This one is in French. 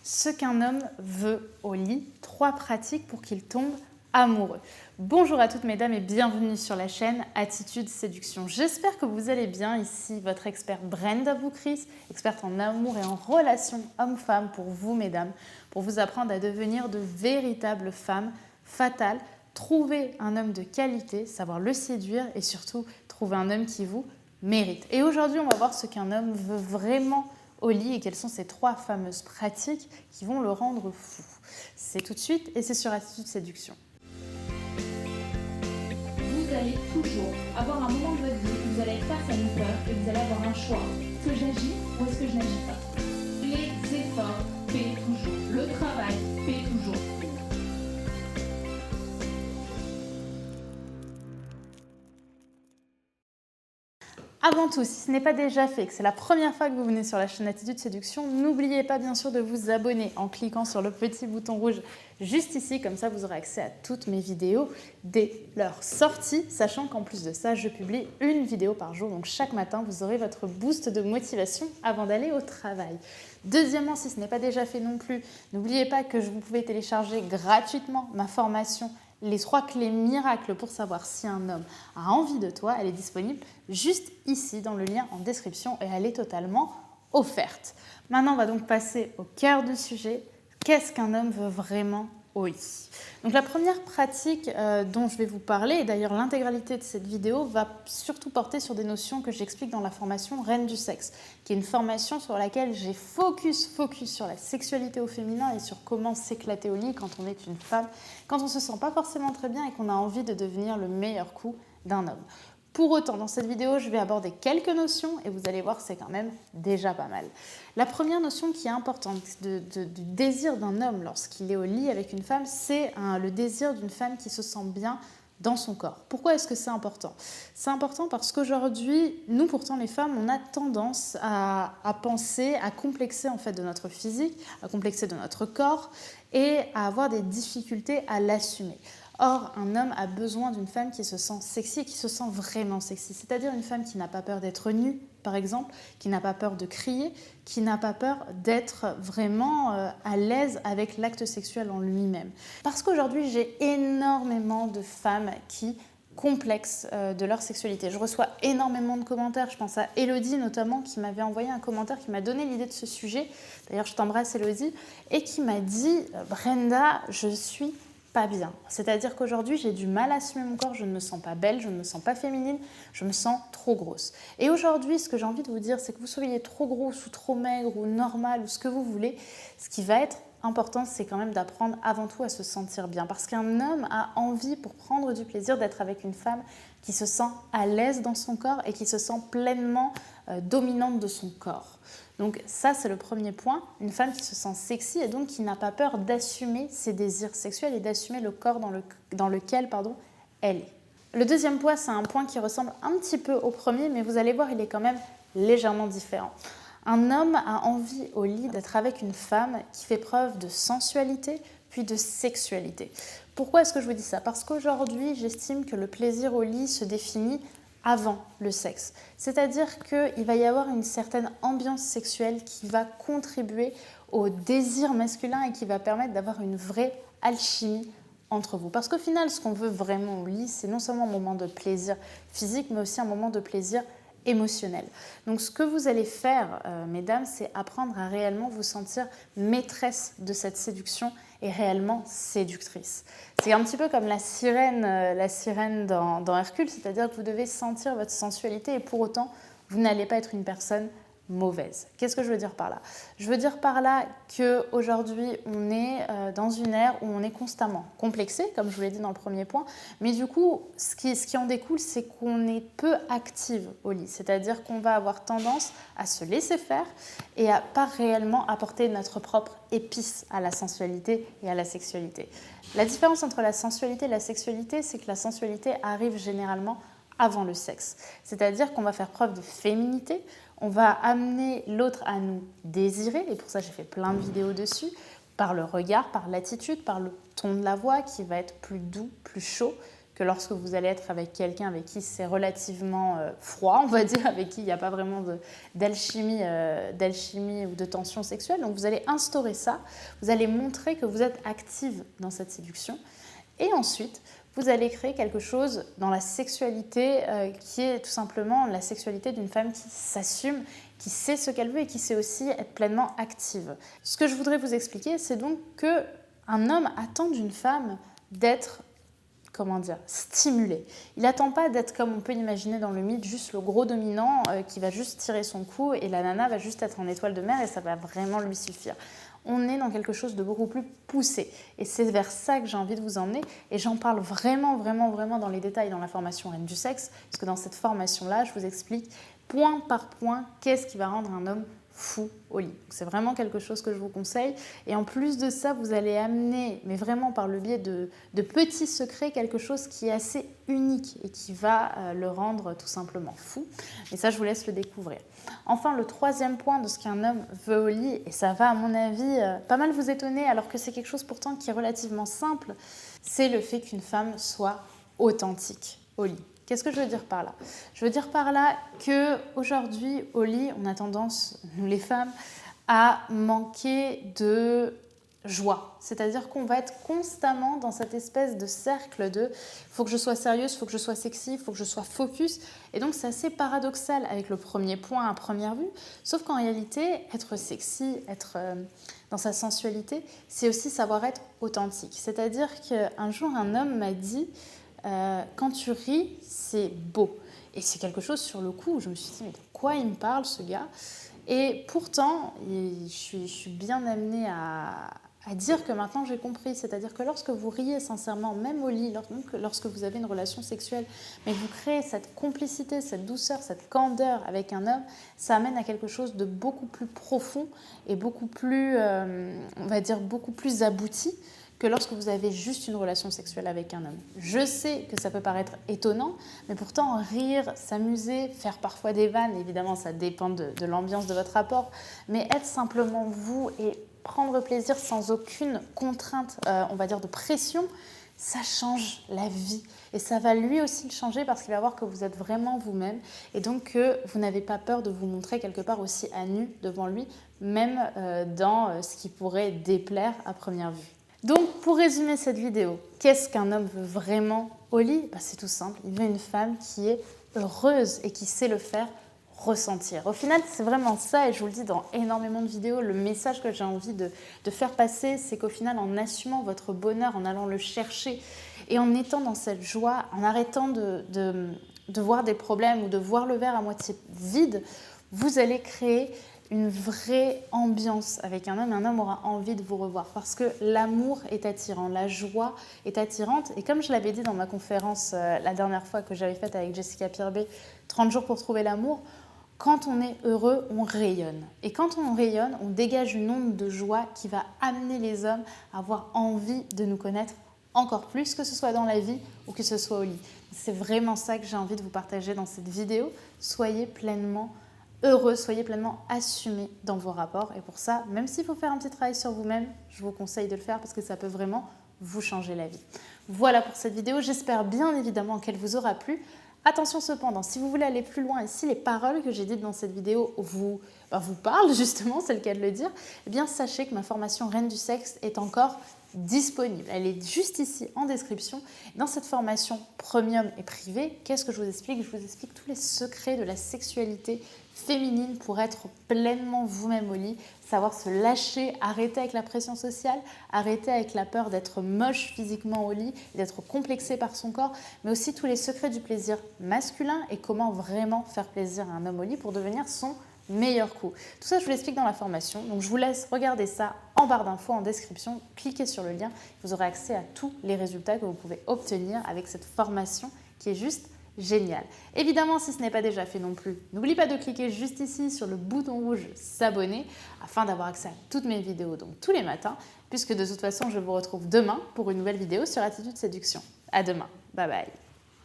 ce qu'un homme veut au lit, 3 pratiques pour qu'il tombe amoureux. Bonjour à toutes mesdames et bienvenue sur la chaîne Attitude Séduction. J'espère que vous allez bien. Ici votre experte Brenda Boukris, experte en amour et en relations homme-femme pour vous mesdames, pour vous apprendre à devenir de véritables femmes fatales, trouver un homme de qualité, savoir le séduire et surtout trouver un homme qui vous mérite. Et aujourd'hui on va voir ce qu'un homme veut vraiment au lit et quelles sont ces 3 fameuses pratiques qui vont le rendre fou. C'est tout de suite et c'est sur Attitude Séduction. Vous allez toujours avoir un moment de votre vie où vous allez être face à une peur et vous allez avoir un choix. Est-ce que j'agis ou est-ce que je n'agis pas? Les efforts paient toujours. Le travail paie toujours. Avant tout, si ce n'est pas déjà fait, que c'est la première fois que vous venez sur la chaîne Attitude Séduction, n'oubliez pas bien sûr de vous abonner en cliquant sur le petit bouton rouge juste ici, comme ça vous aurez accès à toutes mes vidéos dès leur sortie, sachant qu'en plus de ça, je publie une vidéo par jour, donc chaque matin vous aurez votre boost de motivation avant d'aller au travail. Deuxièmement, si ce n'est pas déjà fait non plus, n'oubliez pas que vous pouvez télécharger gratuitement ma formation les 3 clés miracles pour savoir si un homme a envie de toi. Elle est disponible juste ici dans le lien en description et elle est totalement offerte. Maintenant, on va donc passer au cœur du sujet. Qu'est-ce qu'un homme veut vraiment au lit? Donc la première pratique dont je vais vous parler, et d'ailleurs l'intégralité de cette vidéo va surtout porter sur des notions que j'explique dans la formation Reine du sexe, qui est une formation sur laquelle j'ai focus sur la sexualité au féminin et sur comment s'éclater au lit quand on est une femme, quand on ne se sent pas forcément très bien et qu'on a envie de devenir le meilleur coup d'un homme. Pour autant, dans cette vidéo, je vais aborder quelques notions et vous allez voir, c'est quand même déjà pas mal. La première notion qui est importante du désir d'un homme lorsqu'il est au lit avec une femme, c'est le désir d'une femme qui se sent bien dans son corps. Pourquoi est-ce que c'est important? C'est important parce qu'aujourd'hui, nous pourtant les femmes, on a tendance à penser, à complexer en fait de notre physique, à complexer de notre corps et à avoir des difficultés à l'assumer. Or, un homme a besoin d'une femme qui se sent sexy et qui se sent vraiment sexy. C'est-à-dire une femme qui n'a pas peur d'être nue, par exemple, qui n'a pas peur de crier, qui n'a pas peur d'être vraiment à l'aise avec l'acte sexuel en lui-même. Parce qu'aujourd'hui, j'ai énormément de femmes qui complexent de leur sexualité. Je reçois énormément de commentaires. Je pense à Elodie notamment qui m'avait envoyé un commentaire qui m'a donné l'idée de ce sujet. D'ailleurs, je t'embrasse Elodie. Et qui m'a dit « Brenda, je suis pas bien. C'est-à-dire qu'aujourd'hui, j'ai du mal à assumer mon corps, je ne me sens pas belle, je ne me sens pas féminine, je me sens trop grosse. » Et aujourd'hui, ce que j'ai envie de vous dire, c'est que vous soyez trop grosse ou trop maigre ou normale ou ce que vous voulez, ce qui va être important, c'est quand même d'apprendre avant tout à se sentir bien. Parce qu'un homme a envie, pour prendre du plaisir, d'être avec une femme qui se sent à l'aise dans son corps et qui se sent pleinement dominante de son corps. Donc ça, c'est le premier point, une femme qui se sent sexy et donc qui n'a pas peur d'assumer ses désirs sexuels et d'assumer le corps dans lequel elle est. Le deuxième point, c'est un point qui ressemble un petit peu au premier, mais vous allez voir, il est quand même légèrement différent. Un homme a envie au lit d'être avec une femme qui fait preuve de sensualité puis de sexualité. Pourquoi est-ce que je vous dis ça? Parce qu'aujourd'hui, j'estime que le plaisir au lit se définit avant le sexe. C'est-à-dire qu'il va y avoir une certaine ambiance sexuelle qui va contribuer au désir masculin et qui va permettre d'avoir une vraie alchimie entre vous. Parce qu'au final, ce qu'on veut vraiment au lit, c'est non seulement un moment de plaisir physique, mais aussi un moment de plaisir émotionnel. Donc ce que vous allez faire, mesdames, c'est apprendre à réellement vous sentir maîtresse de cette séduction et réellement séductrice. C'est un petit peu comme la sirène dans Hercule, c'est-à-dire que vous devez sentir votre sensualité et pour autant, vous n'allez pas être une personne mauvaise. Qu'est-ce que je veux dire par là? Je veux dire par là qu'aujourd'hui, on est dans une ère où on est constamment complexé, comme je vous l'ai dit dans le premier point, mais du coup, ce qui en découle, c'est qu'on est peu active au lit, c'est-à-dire qu'on va avoir tendance à se laisser faire et à pas réellement apporter notre propre épice à la sensualité et à la sexualité. La différence entre la sensualité et la sexualité, c'est que la sensualité arrive généralement avant le sexe. C'est-à-dire qu'on va faire preuve de féminité, on va amener l'autre à nous désirer, et pour ça j'ai fait plein de vidéos dessus, par le regard, par l'attitude, par le ton de la voix qui va être plus doux, plus chaud, que lorsque vous allez être avec quelqu'un avec qui c'est relativement froid, on va dire, avec qui il n'y a pas vraiment d'alchimie ou de tension sexuelle. Donc vous allez instaurer ça, vous allez montrer que vous êtes active dans cette séduction. Et ensuite, vous allez créer quelque chose dans la sexualité qui est tout simplement la sexualité d'une femme qui s'assume, qui sait ce qu'elle veut et qui sait aussi être pleinement active. Ce que je voudrais vous expliquer, c'est donc qu'un homme attend d'une femme d'être, stimulé. Il n'attend pas d'être, comme on peut imaginer dans le mythe, juste le gros dominant qui va juste tirer son coup et la nana va juste être en étoile de mer et ça va vraiment lui suffire. On est dans quelque chose de beaucoup plus poussé. Et c'est vers ça que j'ai envie de vous emmener. Et j'en parle vraiment dans les détails dans la formation Reine du sexe, parce que dans cette formation-là, je vous explique point par point qu'est-ce qui va rendre un homme fou au lit. C'est vraiment quelque chose que je vous conseille. Et en plus de ça, vous allez amener, mais vraiment par le biais de petits secrets, quelque chose qui est assez unique et qui va le rendre tout simplement fou. Et ça, je vous laisse le découvrir. Enfin, le troisième point de ce qu'un homme veut au lit, et ça va à mon avis pas mal vous étonner, alors que c'est quelque chose pourtant qui est relativement simple, c'est le fait qu'une femme soit authentique au lit. Qu'est-ce que je veux dire par là? Je veux dire par là qu'aujourd'hui, au lit, on a tendance, nous les femmes, à manquer de joie. C'est-à-dire qu'on va être constamment dans cette espèce de cercle de « il faut que je sois sérieuse, il faut que je sois sexy, il faut que je sois focus ». Et donc, c'est assez paradoxal avec le premier point à première vue. Sauf qu'en réalité, être sexy, être dans sa sensualité, c'est aussi savoir être authentique. C'est-à-dire qu'un jour, un homme m'a dit quand tu ris, c'est beau. Et c'est quelque chose sur le coup où je me suis dit, mais de quoi il me parle ce gars? Et pourtant, je suis bien amenée à dire que maintenant j'ai compris. C'est-à-dire que lorsque vous riez sincèrement, même au lit, lorsque vous avez une relation sexuelle, mais que vous créez cette complicité, cette douceur, cette candeur avec un homme, ça amène à quelque chose de beaucoup plus profond et beaucoup plus, on va dire, beaucoup plus abouti que lorsque vous avez juste une relation sexuelle avec un homme. Je sais que ça peut paraître étonnant, mais pourtant rire, s'amuser, faire parfois des vannes, évidemment ça dépend de l'ambiance de votre rapport, mais être simplement vous et prendre plaisir sans aucune contrainte, on va dire de pression, ça change la vie. Et ça va lui aussi le changer parce qu'il va voir que vous êtes vraiment vous-même et donc que vous n'avez pas peur de vous montrer quelque part aussi à nu devant lui, même dans ce qui pourrait déplaire à première vue. Donc, pour résumer cette vidéo, qu'est-ce qu'un homme veut vraiment au lit? C'est tout simple, il veut une femme qui est heureuse et qui sait le faire ressentir. Au final, c'est vraiment ça, et je vous le dis dans énormément de vidéos, le message que j'ai envie de faire passer, c'est qu'au final, en assumant votre bonheur, en allant le chercher, et en étant dans cette joie, en arrêtant de voir des problèmes ou de voir le verre à moitié vide, vous allez créer une vraie ambiance avec un homme. Un homme aura envie de vous revoir parce que l'amour est attirant, la joie est attirante. Et comme je l'avais dit dans ma conférence la dernière fois que j'avais faite avec Jessica Pirbet, 30 jours pour trouver l'amour, quand on est heureux, on rayonne. Et quand on rayonne, on dégage une onde de joie qui va amener les hommes à avoir envie de nous connaître encore plus, que ce soit dans la vie ou que ce soit au lit. C'est vraiment ça que j'ai envie de vous partager dans cette vidéo. Soyez pleinement heureux, soyez pleinement assumés dans vos rapports. Et pour ça, même s'il faut faire un petit travail sur vous-même, je vous conseille de le faire parce que ça peut vraiment vous changer la vie. Voilà pour cette vidéo. J'espère bien évidemment qu'elle vous aura plu. Attention cependant, si vous voulez aller plus loin et si les paroles que j'ai dites dans cette vidéo vous parlent justement, c'est le cas de le dire, eh bien sachez que ma formation Reine du sexe est encore disponible. Elle est juste ici en description. Dans cette formation premium et privée, qu'est-ce que je vous explique? Je vous explique tous les secrets de la sexualité féminine pour être pleinement vous-même au lit, savoir se lâcher, arrêter avec la pression sociale, arrêter avec la peur d'être moche physiquement au lit, d'être complexé par son corps, mais aussi tous les secrets du plaisir masculin et comment vraiment faire plaisir à un homme au lit pour devenir son meilleur coup. Tout ça, je vous l'explique dans la formation. Donc, je vous laisse regarder ça en barre d'infos, en description. Cliquez sur le lien. Vous aurez accès à tous les résultats que vous pouvez obtenir avec cette formation qui est juste géniale. Évidemment, si ce n'est pas déjà fait non plus, n'oubliez pas de cliquer juste ici sur le bouton rouge s'abonner afin d'avoir accès à toutes mes vidéos, donc tous les matins, puisque de toute façon, je vous retrouve demain pour une nouvelle vidéo sur Attitude Séduction. À demain. Bye bye.